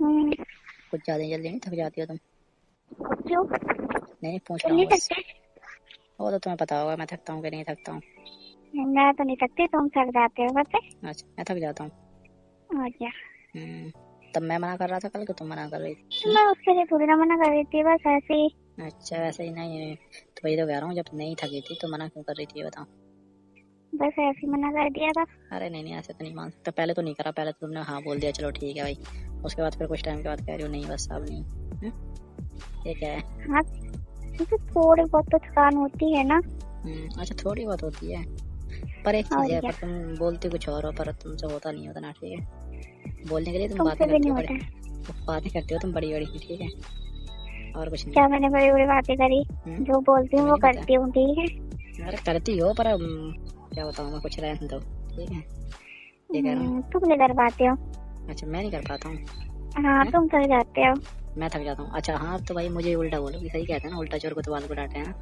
कुछ ज्यादा जल्दी नहीं थक जाती हो तुम? क्यों? नहीं पूछ रहा तुम नहीं हूँ बस। थकते? वो तो तुम्हें पता होगा मैं थकता हूँ कि नहीं थकता हूँ। मैं तो नहीं थकती, तुम थक जाते हो पता है। अच्छा मैं थक जाता हूँ। और क्या। तब मैं मना कर रहा था कल कि तुम मना कर रही थी। मैं उसके लिए थोड़ी ना मना कर रही थी, बस ऐसे ही। अच्छा वैसे ही नहीं है तो वही तो कह रहा हूँ, जब नहीं थकी थी तो मना क्यों कर रही थी ये बताओ। बस ऐसे ही मना कर दिया था। अरे नहीं नहीं ऐसे तो नहीं मान सकता, पहले तो नहीं करा, पहले तो तुमने हाँ बोल दिया चलो ठीक है भाई, उसके बाद फिर कुछ टाइम के बाद कह रही हो नहीं बस अब नहीं। ये क्या है? हाँ, क्योंकि थोड़ी बहुत तो थकान होती है ना। अच्छा थोड़ी बहुत होती है, पर एक चीज और है, क्या। पर तुम बोलती कुछ और हो, पर तुमसे होता नहीं होता ना, ठीक है। बोलने के लिए तुम तुमसे बातें भी करती नहीं हो होता। बातें करती हो तुम बड़ी बड़ी, ठीक है, और कुछ नहीं। क्या मैंने बड़ी बड़ी बातें करी? जो बोलती हूँ तुम्हें वो नहीं पता। करती हूँ, ठीक है। अरे करती हो पर क्या बताऊँ मैं, कुछ रहने दो ठीक है, ये कह रहा हूँ। तुम नहीं कर पाते हो। अच्छा मैं नहीं कर पाता हूँ? हाँ तुम थक जाते हो। मैं थक जाता हूँ? अच्छा हाँ तो भाई मुझे उल्टा बोलो कि सही कहते हैं ना, उल्टा चोर को तो बाल को डांटे हैं,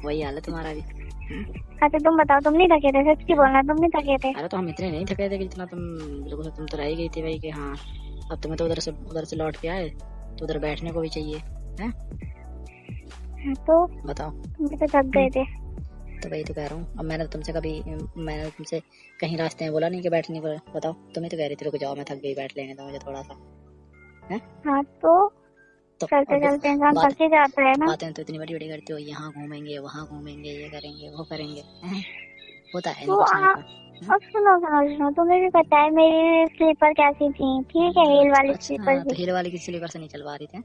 वही हाल है तुम्हारा भी। अच्छा तुम बताओ, तुम नहीं थके थे? सच्ची बोलना, तुम नहीं थके थे? अरे तो हम इतने नहीं थके थे कि जितना तुम, बिल्कुल तुम तो रह ही गई थी भाई कि हाँ अब तुम्हें तो उधर से लौट के आए तो उधर बैठने को भी चाहिए है। तो बताओ। तुम भी तो थक गए थे। तो वही तो कह रहा हूँ, अब मैंने तुमसे कहीं रास्ते में बोला नहीं कि बैठने को, बताओ तुम ही तो कह रही थी रुक जाओ मैं थक गई बैठ लेने दो मुझे थोड़ा सा है। हाँ तो तो चलते अब चलते इंसान बात थक ही जाता है ना। बातें तो इतनी बड़ी बड़ी करते हो, यहाँ घूमेंगे वहाँ घूमेंगे ये करेंगे वो करेंगे, होता है नहीं तो कुछ नहीं होता। अब सुनो सुनो सुनो, तुम्हें भी पता है मेरी स्लीपर कैसी थी, ठीक है, हील वाली स्लीपर अच्छा तो थी। हील वाली की स्लीपर से नहीं चलवा रही थे?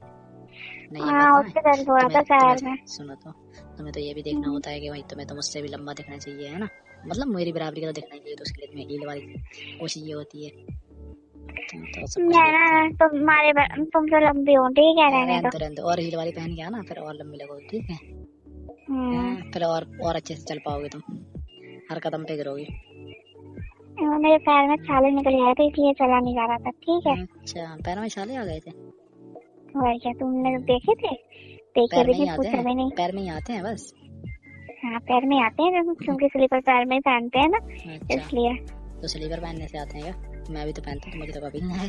नहीं अब हाँ बताओ उससे दर्द हो रहा तुम्हें था तुम्हें पैर में। सुनो तो, तुम्हें तो ये भी देखना होता है कि भाई तुम्हें तो मुझसे भी लंबा दिखना चाहिए है ना, मतलब मेरी बराबरी का तो दिखना चाहिए, तो उसके लिए तुम्हें हील वाली वो चाहिए होती है, तुम तो सब कुछ मैं देखती ना तुम तो लंबी हो, ठीक है, है। रहने दो। रहने दो और हील वाली पहन के आना फिर और लंबी लगोगी ठीक है। हम्म, फिर और अच्छे से चल पाओगे तुम, हर कदम पे गिरोगी। मेरे पैर में छाले निकल आए थे इसलिए चला नहीं जा रहा था, ठीक है। अच्छा पैरों में छाले आ गए थे? और क्या, तुमने देखे थे? देखे पैर भी में ही नहीं, आते पूछा हैं, भी नहीं। पैर में ही आते हैं बस। हाँ पैर में आते हैं क्योंकि स्लीपर पैर में ही पहनते हैं ना, अच्छा इसलिए। तो स्लीपर पहनने से आते हैं क्या? मैं भी तो पहनता हूँ, तुम्हें तो कभी नहीं आए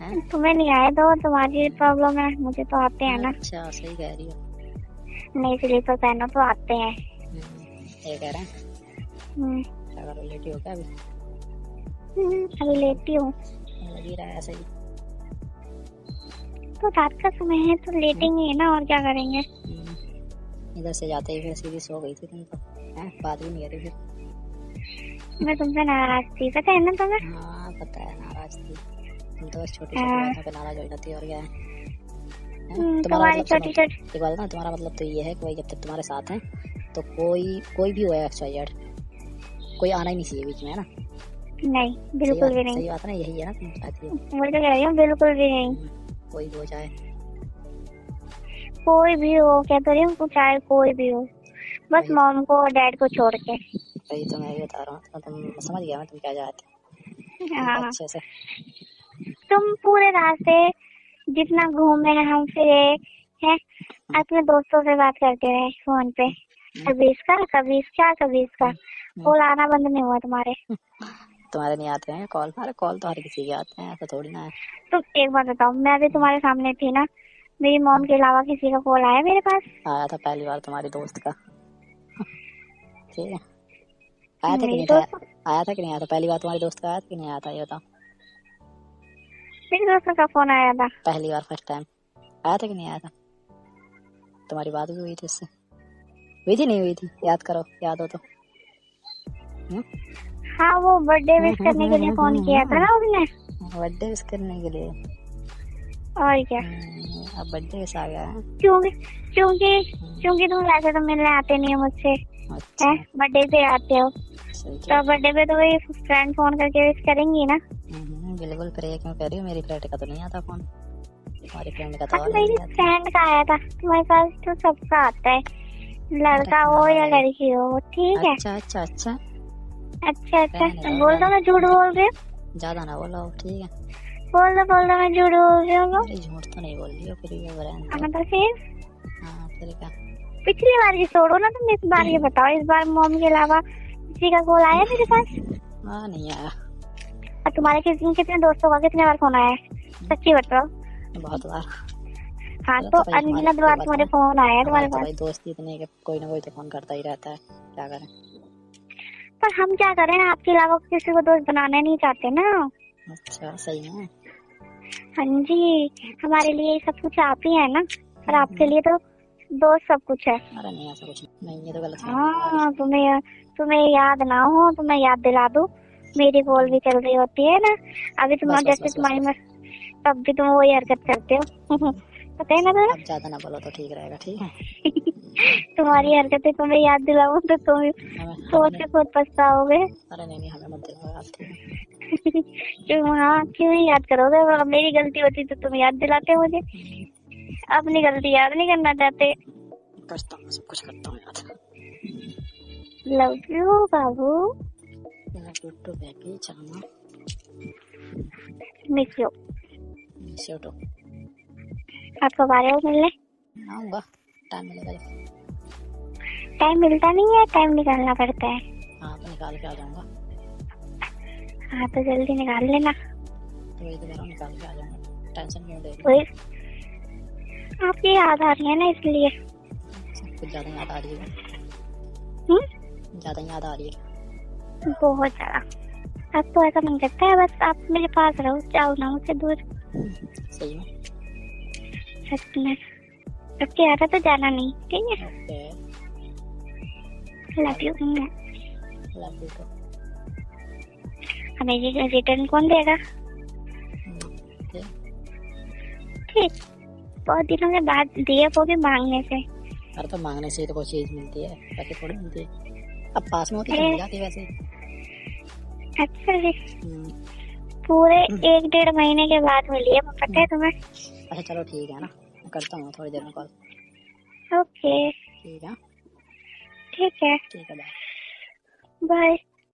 हैं? तुम्हें नहीं आए तो तुम्हारी प्रॉब्लम है, मुझे तो आते हैं ना। अच्छा सही कह रही हो। नहीं स्लीपर पहनो तो आते हैं। ये कह रहे हैं क्या करो, लेटी हो क्या अभी? अभी लेटी हूँ। लगी रहा है ऐसे ही। तो रात का समय है तो लेटेंगे ही ना, और क्या करेंगे। इधर से जाते ही फिर सीधी सो गई थी तुम तो, बात भी नहीं करी फिर। मैं तुमसे नाराज थी, पता है ना तुम्हें? हाँ पता है नाराज थी तुम तो, बस छोटी छोटी बातों पे नाराज हो जाती है और क्या है। तुम्हारा तुम्हारी मतलब छोटी सुनो छोटी। एक बात ना, तुम्हारा मतलब तो ये है कि भाई जब तक तुम्हारे साथ हैं तो कोई भी हो XYZ कोई आना ही नहीं चाहिए बीच में, है ना? नहीं बिल्कुल भी नहीं। सही बात है ना, यही है ना तुम चाहती हो? वही तो कह रही हूँ, बिल्कुल भी नहीं। कोई भी हो जाए, कोई भी हो, क्या तो रही हूँ, चाहे कोई भी हो, बस मॉम को और डैड को छोड़ के। वही तो मैं भी बता रहा हूँ तो तुम समझ गया मैं तुम क्या चाहती हो हाँ अच्छे से। तुम पूरे रास्ते जितना घूमे हम फिरे हैं, अपने दोस्तों से बात करते रहे फोन पे, कभी इसका कभी इसका कभी इसका, कॉल आना बंद नहीं हुआ तुम्हारे। तुम्हारे नहीं आते हैं कॉल? अरे कॉल तो हर किसी के आते हैं, ऐसा थोड़ी ना है। तुम एक बात बताओ, मैं भी तुम्हारे सामने थी ना, मेरी मॉम के अलावा किसी का कॉल आया मेरे पास? आया था पहली बार तुम्हारी दोस्त का, ठीक है, आया था कि मेरी नहीं था? दोस्त, आया था कि नहीं आया था पहली बार तुम्हारी दोस्त का, आया था कि नहीं आया था ये बताओ? मेरी दोस्त का फोन आया था पहली बार फर्स्ट टाइम आया था कि नहीं आया था? तुम्हारी बात भी हुई थी उससे? हुई थी नहीं हुई थी? याद करो, याद हो तो। हाँ वो बर्थडे विश करने के लिए फोन किया था ना उसने। बर्थडे विश करने के लिए? और क्या। अब बर्थडे विश आ गया है। क्योंकि क्योंकि क्योंकि तुम वैसे तो मिलने आते नहीं हो मुझसे, अच्छा बर्थडे पे आते हो, तो बर्थडे पे तो वही फ्रेंड फोन करके विश करेंगी ना। बिल्कुल, फिर ये क्यों कह रही हो? मेरी फ्रेंड का तो नहीं आता फोन, तुम्हारी फ्रेंड का तो मेरी फ्रेंड का आया था, तुम्हारे पास तो सबका आता है, लड़का हो या लड़की हो, ठीक है। अच्छा अच्छा अच्छा अच्छा अच्छा बोल दो मैं झूठ बोल रही हूँ, ज्यादा ना बोलो ठीक है। बोल दो मैं झूठ बोल रही हूँ। झूठ तो नहीं बोल रही हो फिर ये तो फिर क्या? पिछली बार की छोड़ो ना, तुम इस बार ये बताओ, इस बार मॉम के अलावा किसी का कॉल आया मेरे पास? नहीं आया। और तुम्हारे कितने दोस्तों का कितने बार फोन आया है? सच्ची बताओ। बहुत बार। हाँ मतलब तो भाई अनगिनत बार तुम्हारे फोन आया है तुम्हारे तो पास। भाई दोस्ती इतने कि कोई ना कोई तो फोन करता ही रहता है, क्या करें। पर हम क्या करें, आपके अलावा किसी को दोस्त बनाना नहीं चाहते ना। अच्छा सही है। हाँ जी, हमारे लिए सब कुछ आप ही है ना, और आपके लिए तो दोस्त सब कुछ है। अरे नहीं ऐसा कुछ नहीं, ये तो गलत है। हाँ तुम्हें याद ना हो तो मैं याद दिला दूं, मेरी कॉल भी चल रही होती है ना अभी बस बस जैसे बस तुम्हारी बस, तब भी तुम वही हरकत करते हो। पता है ना तुम्हें। अब ज्यादा ना बोलो तो ठीक रहेगा, ठीक है। तुम्हारी हरकतें तुम्हें याद दिलाऊं तो तुम सोच के खुद पछताओगे। अरे नहीं हमें मत दिलाओ आप, ठीक है। क्यों नहीं याद करोगे, वो मेरी गलती होती तो तुम याद दिलाते मुझे, अपनी गलती याद नहीं करना चाहते। करता हूँ, सब कुछ करता हूँ याद। लव यू बाबू। टू बेबी चामा मिस यू। छोटो आप कब आ रहे हो मिलने? आऊंगा, टाइम मिलेगा जब। टाइम मिलता नहीं है, टाइम निकालना पड़ता है। हाँ तो निकाल के आ जाऊंगा। हाँ तो जल्दी निकाल लेना। तो वही तो कह रहा हूँ, निकाल के आ जाऊंगा, टेंशन क्यों ले रही वही आपकी याद आ रही है ना इसलिए। कुछ ज्यादा याद आ रही है। ज्यादा याद आ रही है। बहुत ज्यादा। अब तो ऐसा नहीं लगता है, बस आप मेरे पास रहो, जाओ ना मुझसे दूर। सही में। सच में। अब क्या आता तो जाना नहीं, ठीक है। Okay love you. Love you too. हमें रिटर्न कौन देगा? ठीक, बहुत दिनों के बाद दिए, वो भी मांगने से। अरे तो मांगने से ही तो कोई चीज मिलती है, पैसे थोड़ी मिलती है। अब पास में होती तो मिल जाती वैसे। अच्छा जी, पूरे 1-1.5 महीने के बाद मिली है, पता है तुम्हें? अच्छा चलो ठीक है ना, मैं करता हूँ थोड़ी देर में कॉल। ओके ठीक है। ठीक है, ठीक है, बाय। बाय।